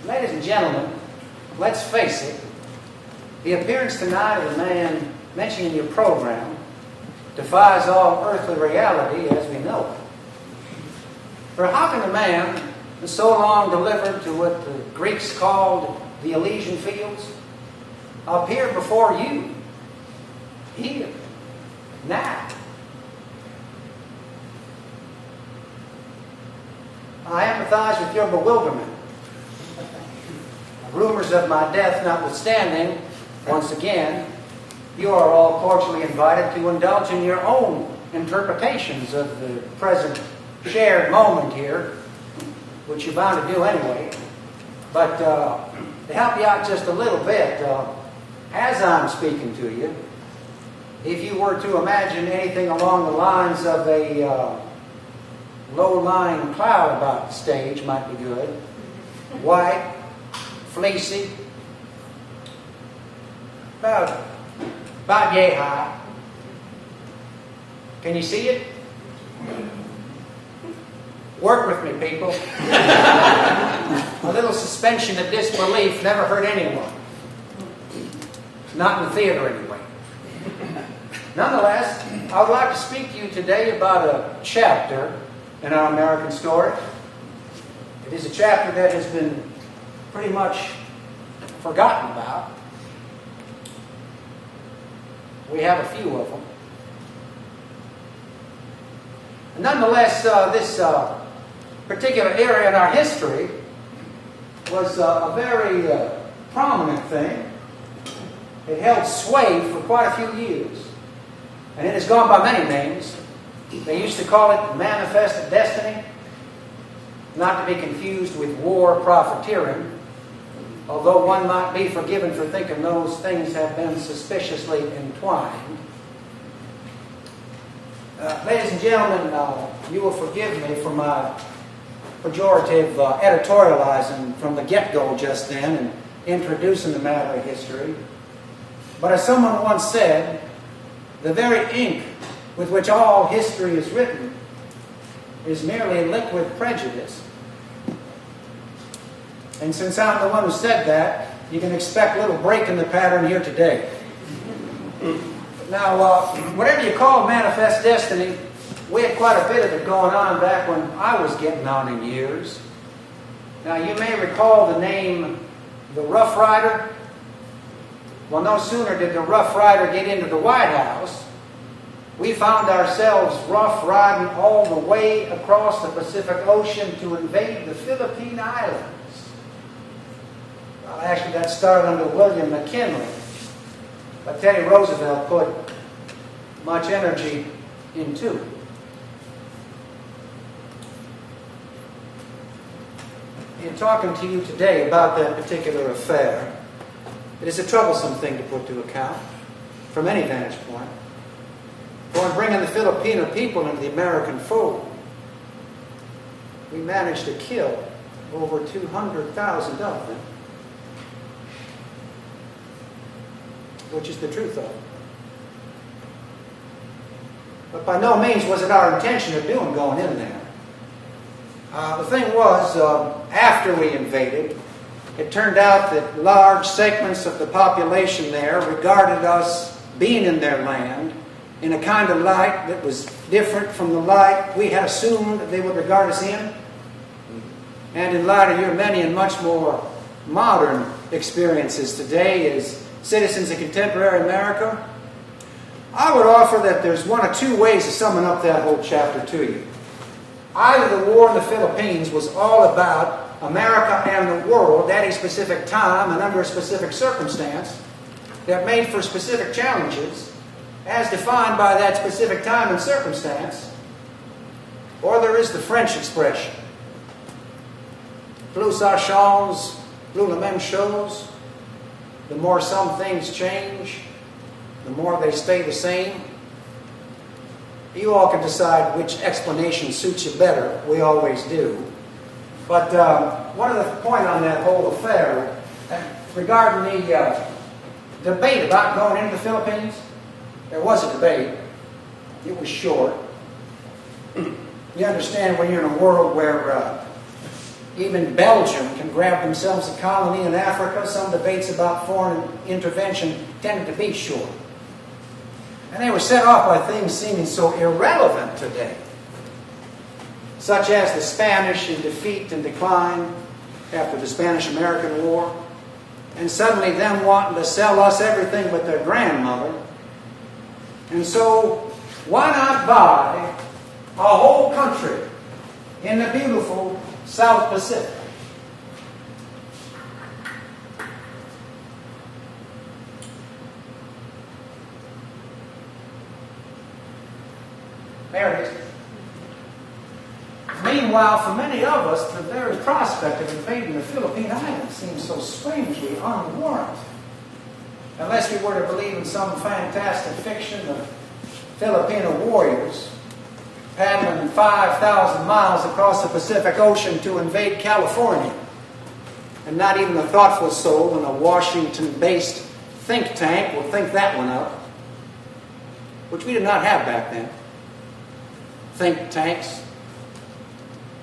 Ladies and gentlemen, let's face it, the appearance tonight of the man mentioned in your program defies all earthly reality as we know it. For how can a man so long delivered to what the Greeks called the Elysian fields appear before you, here, now? I empathize with your bewilderment. Rumors of my death notwithstanding, once again, you are all cordially invited to indulge in your own interpretations of the present shared moment here, which you're bound to do anyway. But to help you out just a little bit, as I'm speaking to you, if you were to imagine anything along the lines of a low-lying cloud about the stage might be good. White, fleecy, about yay high. Can you see it? Work with me, people. A little suspension of disbelief never hurt anyone. Not in the theater, anyway. Nonetheless, I would like to speak to you today about a chapter in our American story. It is a chapter that has been pretty much forgotten about. We have a few of them. And nonetheless, this particular area in our history was a very prominent thing. It held sway for quite a few years. And it has gone by many names. They used to call it manifest destiny, not to be confused with war profiteering, although one might be forgiven for thinking those things have been suspiciously entwined. Ladies and gentlemen, you will forgive me for my pejorative editorializing from the get-go just then and introducing the matter of history. But as someone once said, the very ink with which all history is written is merely liquid prejudice. And since I'm the one who said that, you can expect a little break in the pattern here today. Now, whatever you call manifest destiny, we had quite a bit of it going on back when I was getting on in years. Now, you may recall the name the Rough Rider. Well, no sooner did the Rough Rider get into the White House, we found ourselves rough riding all the way across the Pacific Ocean to invade the Philippine Islands. Well, actually, that started under William McKinley. But Teddy Roosevelt put much energy into it. In talking to you today about that particular affair, it is a troublesome thing to put to account from any vantage point. For in bringing the Filipino people into the American fold, we managed to kill over 200,000 of them, which is the truth of it. But by no means was it our intention of going in there. The thing was, after we invaded, it turned out that large segments of the population there regarded us being in their land in a kind of light that was different from the light we had assumed they would regard us in. And in light of your many and much more modern experiences today as citizens of contemporary America, I would offer that there's one of two ways of summing up that whole chapter to you. Either the war in the Philippines was all about America and the world at a specific time and under a specific circumstance that made for specific challenges as defined by that specific time and circumstance, or there is the French expression, plus ça change, plus la même chose. The more some things change, the more they stay the same. You all can decide which explanation suits you better. We always do. But one of the point on that whole affair, regarding the debate about going into the Philippines, there was a debate. It was short. You understand when you're in a world where Even Belgium can grab themselves a colony in Africa. Some debates about foreign intervention tended to be short. And they were set off by things seeming so irrelevant today, such as the Spanish in defeat and decline after the Spanish-American War, and suddenly them wanting to sell us everything but their grandmother. And so, why not buy a whole country in the beautiful South Pacific? There it is. Meanwhile, for many of us, the very prospect of invading the Philippine Islands seems so strangely unwarranted. Unless we were to believe in some fantastic fiction of Filipino warriors paddling 5,000 miles across the Pacific Ocean to invade California. And not even a thoughtful soul in a Washington-based think tank will think that one up, which we did not have back then. Think tanks.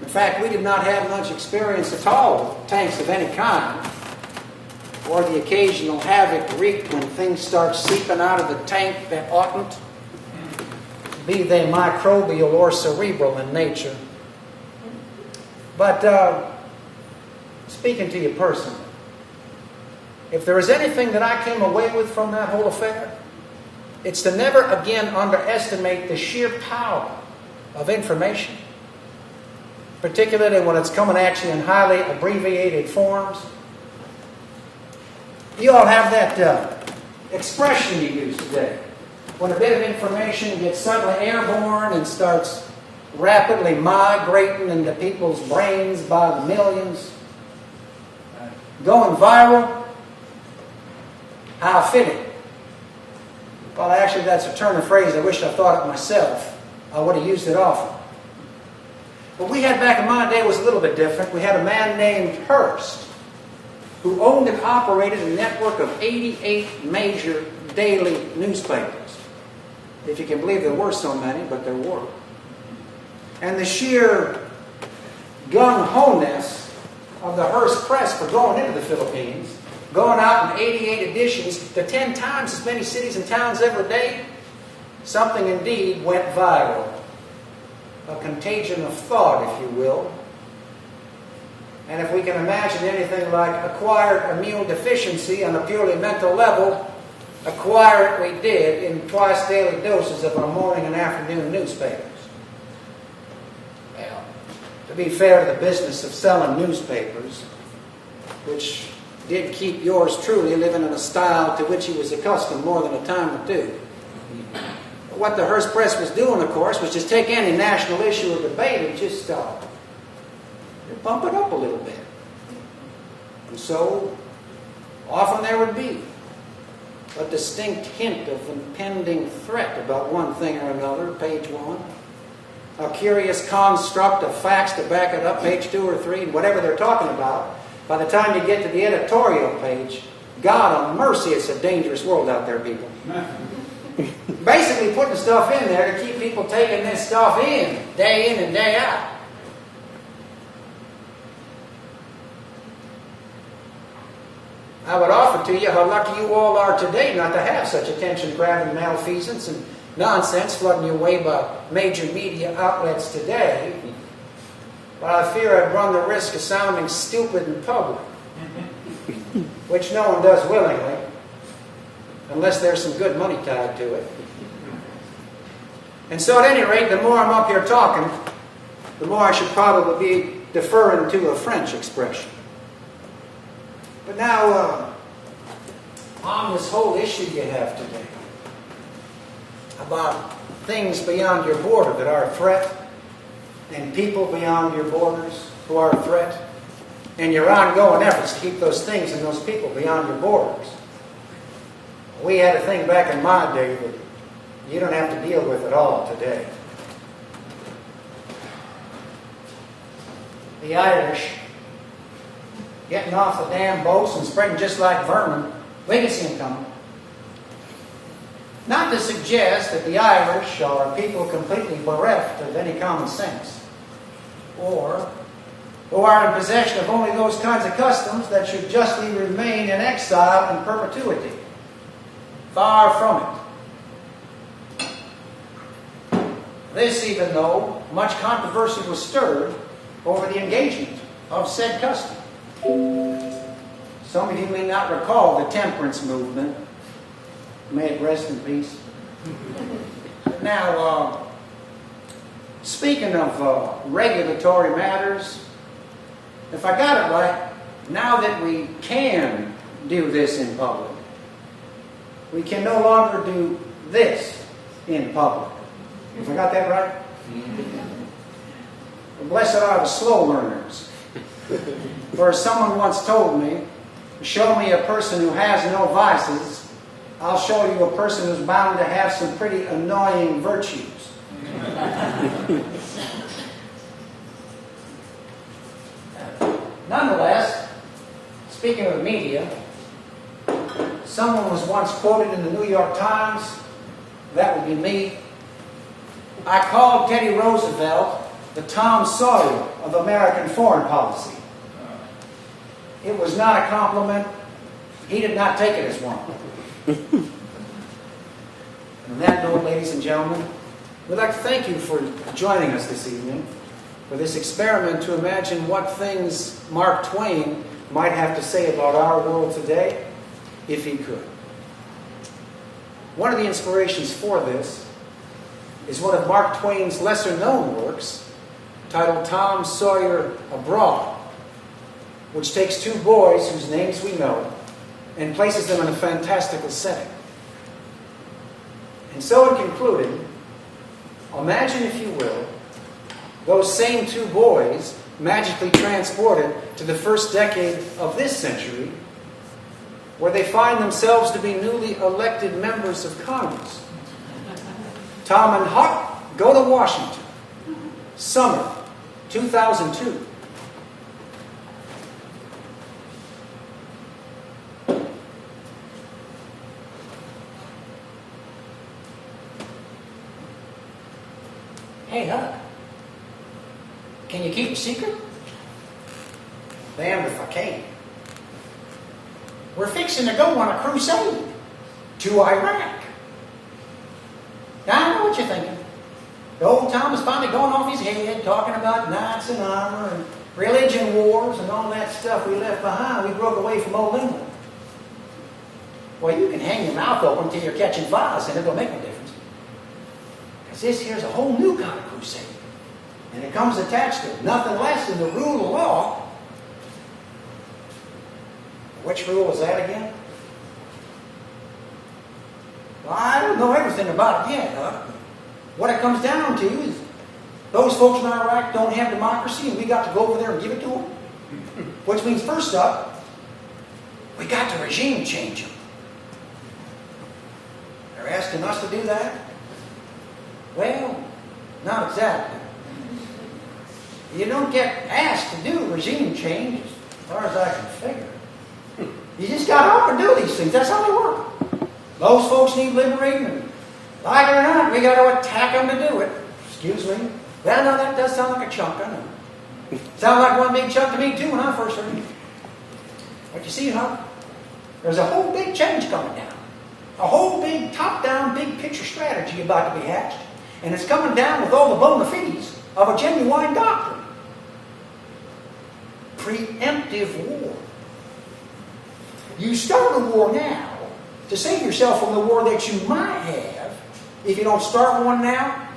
In fact, we did not have much experience at all with tanks of any kind, or the occasional havoc wreaked when things start seeping out of the tank that oughtn't, be they microbial or cerebral in nature. But speaking to you personally, if there is anything that I came away with from that whole affair, it's to never again underestimate the sheer power of information, particularly when it's coming at you in highly abbreviated forms. You all have that expression you use today. When a bit of information gets suddenly airborne and starts rapidly migrating into people's brains by the millions, going viral, how fitting. Well, actually, that's a turn of phrase I wish I thought it myself. I would have used it often. What we had back in my day was a little bit different. We had a man named Hearst who owned and operated a network of 88 major daily newspapers. If you can believe there were so many, but there were. And the sheer gung-ho-ness of the Hearst press for going into the Philippines, going out in 88 editions to 10 times as many cities and towns every day, something indeed went viral. A contagion of thought, if you will. And if we can imagine anything like acquired immune deficiency on a purely mental level, acquire it we did in twice daily doses of our morning and afternoon newspapers. Well, to be fair to the business of selling newspapers, which did keep yours truly living in a style to which he was accustomed more than a time or two. What the Hearst Press was doing, of course, was just take any national issue or debate and just bump it up a little bit. And so, often there would be a distinct hint of impending threat about one thing or another, page 1. A curious construct of facts to back it up, page 2 or 3, and whatever they're talking about. By the time you get to the editorial page, God on mercy, it's a dangerous world out there, people. Basically putting stuff in there to keep people taking this stuff in and day out. I would offer to you how lucky you all are today not to have such attention-grabbing malfeasance and nonsense flooding your way by major media outlets today. But I fear I'd run the risk of sounding stupid in public, which no one does willingly, unless there's some good money tied to it. And so at any rate, the more I'm up here talking, the more I should probably be deferring to a French expression. But now, on this whole issue you have today, about things beyond your border that are a threat, and people beyond your borders who are a threat, and your ongoing efforts to keep those things and those people beyond your borders. We had a thing back in my day that you don't have to deal with at all today. The Irish getting off the damn boats and spreading just like vermin. We can see them coming. Not to suggest that the Irish are people completely bereft of any common sense, or who are in possession of only those kinds of customs that should justly remain in exile in perpetuity. Far from it. This even though much controversy was stirred over the engagement of said custom. Some of you may not recall the temperance movement. May it rest in peace. Now, speaking of regulatory matters, if I got it right, now that we can do this in public, we can no longer do this in public. If I got that right? Blessed are the slow learners. For as someone once told me, show me a person who has no vices, I'll show you a person who's bound to have some pretty annoying virtues. Nonetheless, speaking of the media, someone was once quoted in the New York Times, that would be me. I called Teddy Roosevelt the Tom Sawyer of American foreign policy. It was not a compliment. He did not take it as one. On that note, ladies and gentlemen, we'd like to thank you for joining us this evening for this experiment to imagine what things Mark Twain might have to say about our world today, if he could. One of the inspirations for this is one of Mark Twain's lesser-known works, titled Tom Sawyer Abroad, which takes two boys whose names we know and places them in a fantastical setting. And so in concluding, imagine, if you will, those same two boys magically transported to the first decade of this century, where they find themselves to be newly elected members of Congress. Tom and Huck go to Washington, summer 2002. Hey, Huck, can you keep a secret? Damned if I can. We're fixing to go on a crusade to Iraq. Now, I know what you're thinking. The old Tom is finally going off his head, talking about knights in armor and religion wars and all that stuff we left behind. We broke away from old England. Well, you can hang your mouth open until you're catching flies, and it don't make no difference. Because this here's a whole new kind of crusade. And it comes attached to nothing less than the rule of law. Which rule is that again? Well, I don't know everything about it yet, Huck. What it comes down to is those folks in Iraq don't have democracy, and we got to go over there and give it to them. Which means, first up, we got to regime change them. They're asking us to do that? Well, not exactly. You don't get asked to do regime change, as far as I can figure. You just got up and do these things. That's how they work. Those folks need liberating, and like it or not, we got to attack them to do it. Excuse me. Well, no, that does sound like a chunk, I know. Sounded like one big chunk to me, too, when I first heard it. But you see, Huck, there's a whole big change coming down. A whole big top-down, big-picture strategy about to be hatched. And it's coming down with all the bona fides of a genuine doctrine. Preemptive war. You start a war now to save yourself from the war that you might have if you don't start one now.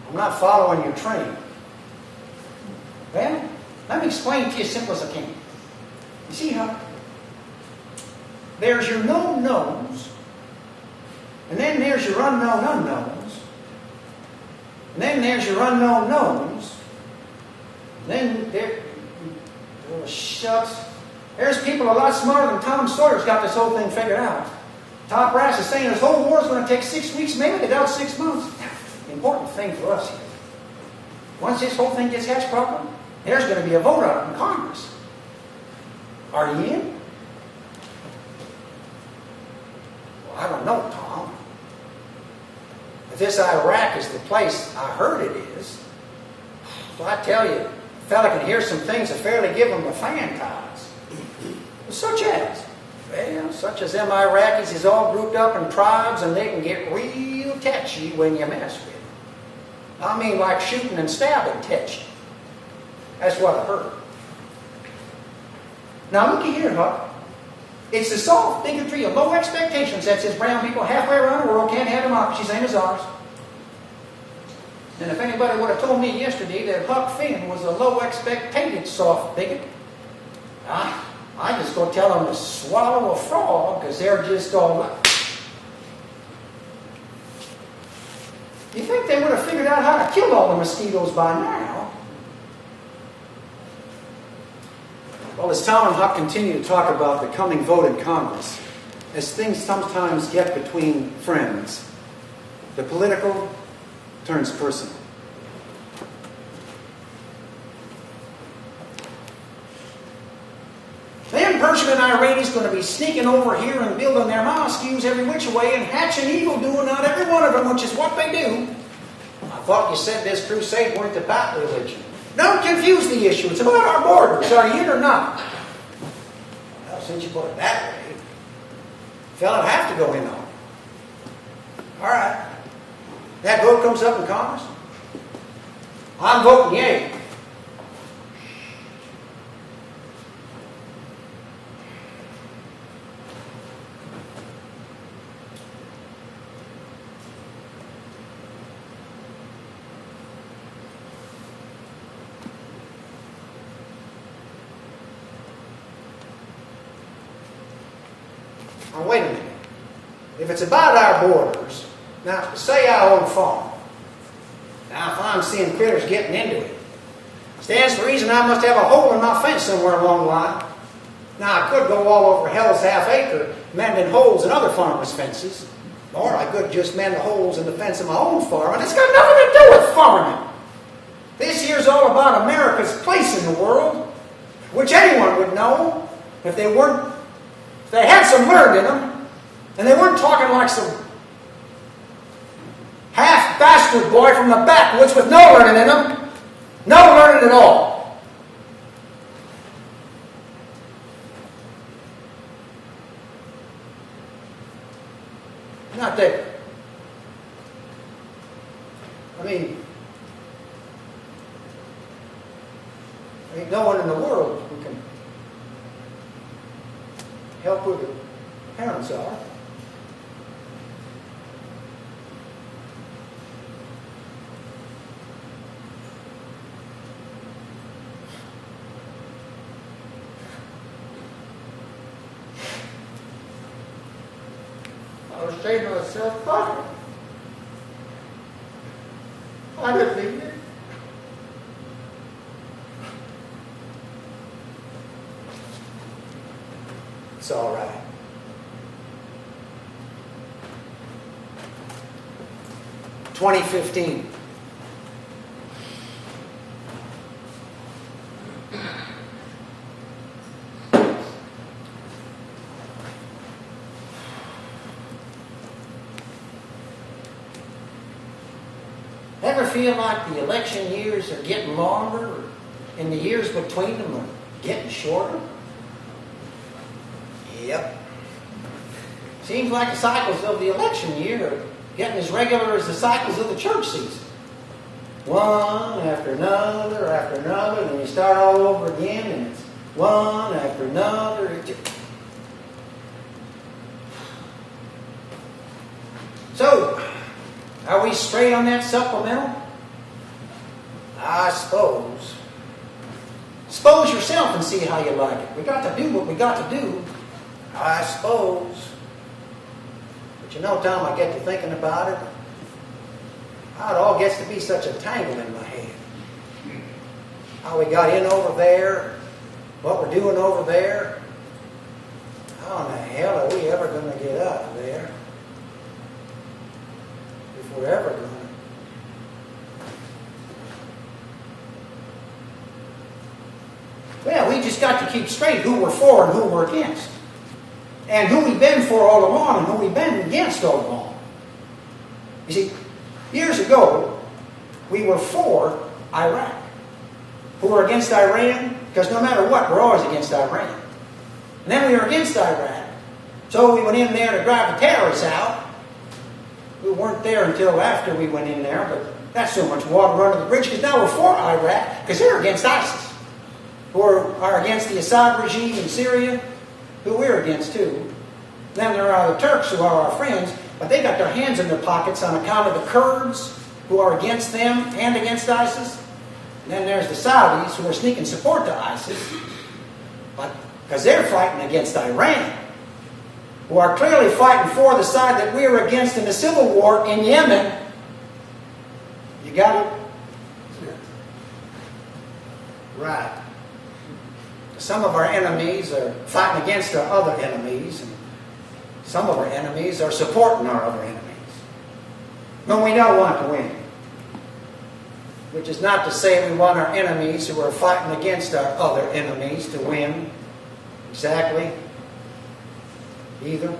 I'm not following your train. Well, let me explain to you as simple as I can. You see, Huck? There's your known knowns, and then there's your unknown unknowns, and then there's your unknown knowns, and then there... Oh, shucks. There's people a lot smarter than Tom Sawyer's got this whole thing figured out. Top brass is saying this whole war is going to take 6 weeks, maybe get out 6 months. Now, the important thing for us here, once this whole thing gets hatched properly, there's going to be a vote out in Congress. Are you in? Well, I don't know, Tom. If this Iraq is the place I heard it is, So I tell you, a fella can hear some things that fairly give him the fan ties. Such as, well, such as them Iraqis is all grouped up in tribes and they can get real tetchy when you mess with them. I mean like shooting and stabbing tetchy. That's what I heard. Now looky here, Huck. It's the soft bigotry of low expectations that says brown people halfway around the world can't have democracy, same as ours. And if anybody would have told me yesterday that Huck Finn was a low expectated soft bigot, I just go tell them to swallow a frog because they're just all like. You think they would have figured out how to kill all the mosquitoes by now? Well, as Tom and Huck continue to talk about the coming vote in Congress, as things sometimes get between friends, the political turns personal. Them Persian Iranians going to be sneaking over here and building their mosques every which way and hatching evil doing out every one of them, which is what they do. I thought you said this crusade weren't about religion. Don't confuse the issue. It's about our borders. Are you in or not? Well, since you put it that way, fella'd have to go in on it. All right. That vote comes up in Congress. I'm voting yay. Now, wait a minute. If it's about our borders, now, say I own a farm. Now, if I'm seeing critters getting into it, stands to reason I must have a hole in my fence somewhere along the line. Now, I could go all over hell's half acre mending holes in other farmers' fences, or I could just mend the holes in the fence of my own farm, and it's got nothing to do with farming. This year's all about America's place in the world, which anyone would know if they had some learning in them, and they weren't talking like some half-bastard boy from the backwoods with no learning in them. No learning at all. Not that. I mean, ain't no one in the world who can help who the parents are. I was saying to myself, Father, I didn't mean it. It's all right. (2015). Ever feel like the election years are getting longer and the years between them are getting shorter? Yep. Seems like the cycles of the election year are getting as regular as the cycles of the church season. One after another, and then you start all over again, and it's one after another. So, are we straight on that supplemental? I suppose. Suppose yourself and see how you like it. We got to do what we got to do. I suppose. But you know, Tom, I get to thinking about it. How it all gets to be such a tangle in my head. How we got in over there, what we're doing over there. How in the hell are we ever going to get out of there? If we're ever going to. Well, we just got to keep straight who we're for and who we're against. And who we've been for all along and who we've been against all along. You see, years ago, we were for Iraq. who were against Iran, because no matter what, we're always against Iran. And then we were against Iraq. So we went in there to drive the terrorists out. We weren't there until after we went in there, but that's so much water under the bridge, because now we're for Iraq, because they're against ISIS, who are against the Assad regime in Syria, who we're against too. Then there are the Turks, who are our friends, but they got their hands in their pockets on account of the Kurds, who are against them and against ISIS. And then there's the Saudis, who are sneaking support to ISIS, but because they're fighting against Iran, who are clearly fighting for the side that we were against in the civil war in Yemen. You got it? Right. Some of our enemies are fighting against our other enemies, and some of our enemies are supporting our other enemies. But we don't want to win. Which is not to say we want our enemies who are fighting against our other enemies to win exactly either.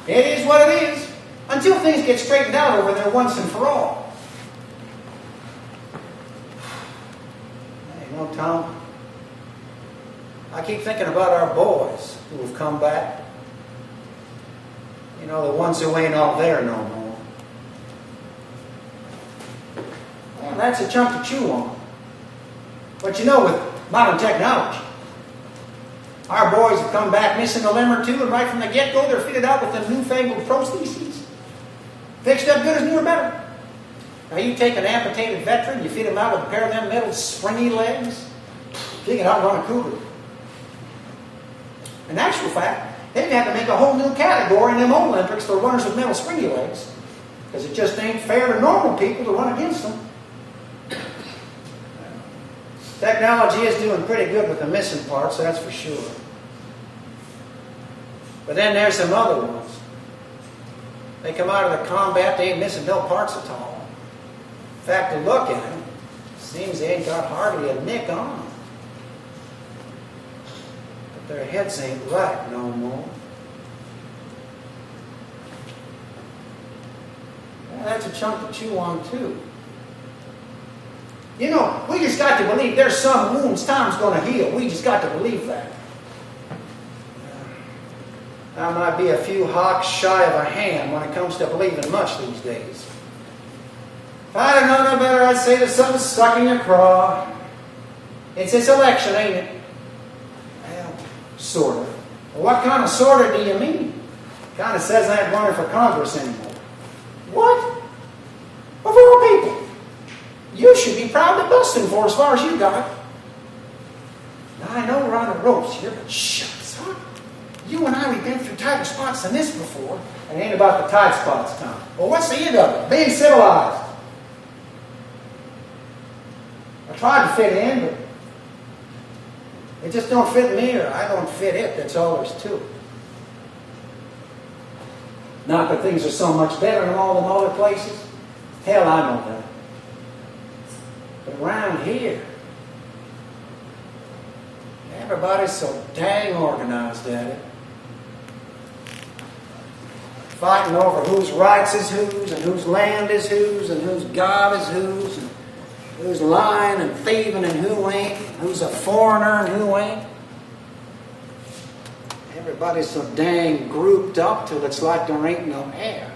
It is what it is, until things get straightened out over there once and for all. Hey, you know, Tom, I keep thinking about our boys who have come back. You know, the ones who ain't all there no more. Well, that's a chunk to chew on. But you know, with modern technology, our boys have come back missing a limb or two, and right from the get-go, they're fitted out with the newfangled prostheses. Fixed up good as new or better. Now, you take an amputated veteran, you fit him out with a pair of them metal springy legs, he can outrun a cougar. In actual fact, they'd have to make a whole new category in them Olympics for runners with metal springy legs, because it just ain't fair to normal people to run against them. Technology is doing pretty good with the missing parts, that's for sure. But then there's some other ones. They come out of the combat, they ain't missing no parts at all. In fact, to look at them, it seems they ain't got hardly a nick on them. But their heads ain't right no more. Well, that's a chunk to chew on too. You know, we just got to believe there's some wounds time's going to heal. We just got to believe that. There might be a few hawks shy of a hand when it comes to believing much these days. If I didn't know no better, I'd say there's something stuck in your craw. It's this election, ain't it? Well, sort of. Well, what kind of sort of do you mean? Kind of says I ain't running for Congress anymore. What? Of all people. You should be proud to busting for as far as you got. Now, I know we're on the ropes here, but shucks, huh? You and I, we've been through tighter spots than this before. It ain't about the tight spots, Tom. Well, what's the end of it? Being civilized. I tried to fit in, but it just don't fit me, or I don't fit it. That's all there's to it. Not that things are so much better than all them other places. Hell, I know that. But around here, everybody's so dang organized at it. Fighting over whose rights is whose, and whose land is whose, and whose God is whose, and who's lying and thieving and who ain't, and who's a foreigner and who ain't. Everybody's so dang grouped up till it's like there ain't no air.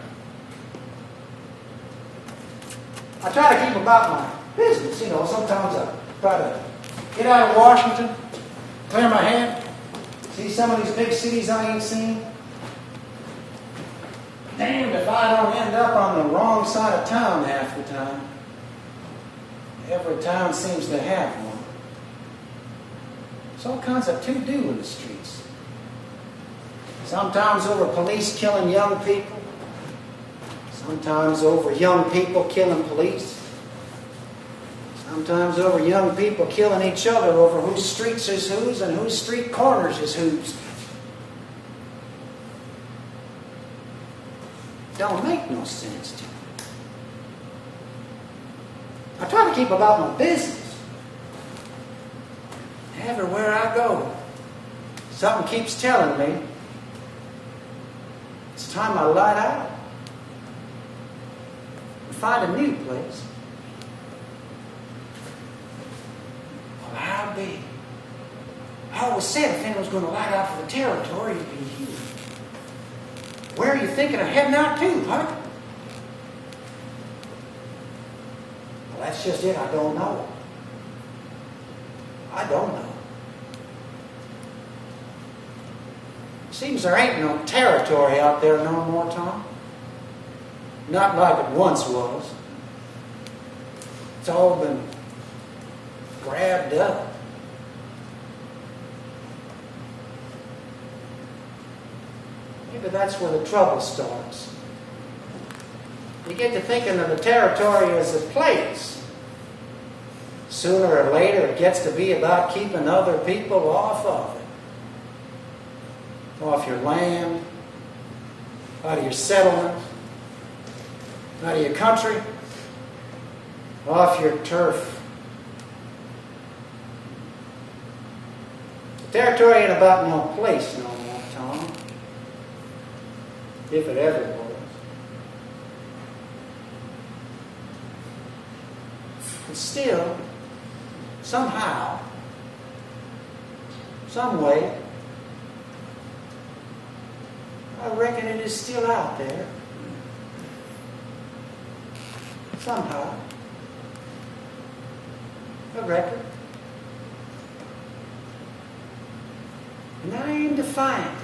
I try to keep about my business, you know. Sometimes I try to get out of Washington, clear my head, see some of these big cities I ain't seen. Damned if I don't end up on the wrong side of town half the time. Every town seems to have one. There's all kinds of to-do in the streets. Sometimes over police killing young people. Sometimes over young people killing police. Sometimes over young people killing each other over whose streets is whose and whose street corners is whose. Don't make no sense to me. I try to keep about my business. Everywhere I go, something keeps telling me it's time I light out and find a new place. not be. I always said if anyone was going to light out for the territory, it'd be you. Where are you thinking of heading out to, Huck? Well, that's just it. I don't know. I don't know. Seems there ain't no territory out there no more, Tom. Not like it once was. It's all been grabbed up. Maybe that's where the trouble starts. You get to thinking of the territory as a place. Sooner or later, it gets to be about keeping other people off of it. Off your land, out of your settlement, out of your country, off your turf. The territory ain't about no place no more, Tom. If it ever was. But still, somehow, some way, I reckon it is still out there. Somehow. I reckon. And I aim to find it.